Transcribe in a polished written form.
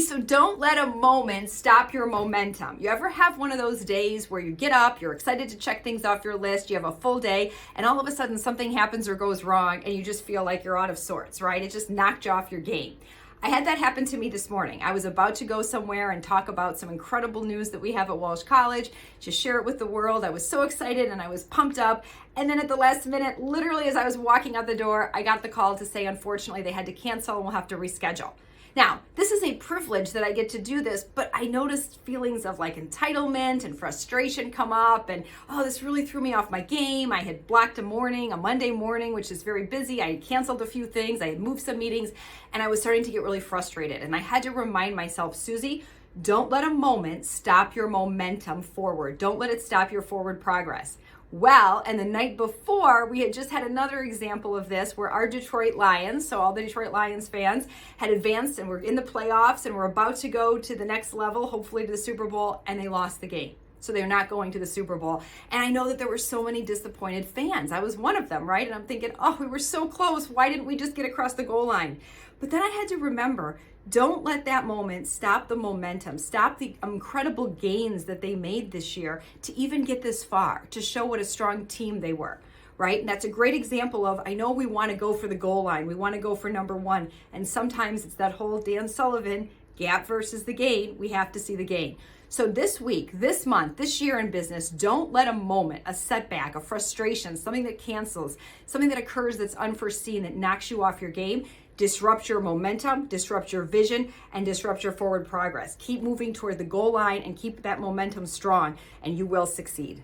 so don't let a moment stop your momentum. You ever have one of those days where you get up, you're excited to check things off your list, you have a full day, and all of a sudden something happens or goes wrong and you just feel like you're out of sorts, right? It just knocked you off your game. I had that happen to me this morning. I was about to go somewhere and talk about some incredible news that we have at Walsh College, to share it with the world. I was so excited and I was pumped up. And then at the last minute, literally as I was walking out the door, I got the call to say, unfortunately, they had to cancel and we'll have to reschedule. Now, this is a privilege that I get to do this, but I noticed feelings of like entitlement and frustration come up and, oh, this really threw me off my game. I had blocked a Monday morning, which is very busy. I had canceled a few things. I had moved some meetings and I was starting to get really frustrated. And I had to remind myself, Suzy, don't let a moment stop your momentum forward. Don't let it stop your forward progress. Well, and the night before, we had just had another example of this where our Detroit Lions, so all the Detroit Lions fans, had advanced and were in the playoffs and were about to go to the next level, hopefully to the Super Bowl, and they lost the game. So they're not going to the Super Bowl. And I know that there were so many disappointed fans. I was one of them, right? And I'm thinking, oh, we were so close. Why didn't we just get across the goal line? But then I had to remember, don't let that moment stop the momentum, stop the incredible gains that they made this year to even get this far, to show what a strong team they were, right? And that's a great example of, I know we want to go for the goal line. We want to go for number one. And sometimes it's that whole Dan Sullivan, gap versus the gain. We have to see the gain. So this week, this month, this year in business, don't let a moment, a setback, a frustration, something that cancels, something that occurs that's unforeseen, that knocks you off your game, disrupt your momentum, disrupt your vision, and disrupt your forward progress. Keep moving toward the goal line and keep that momentum strong, and you will succeed.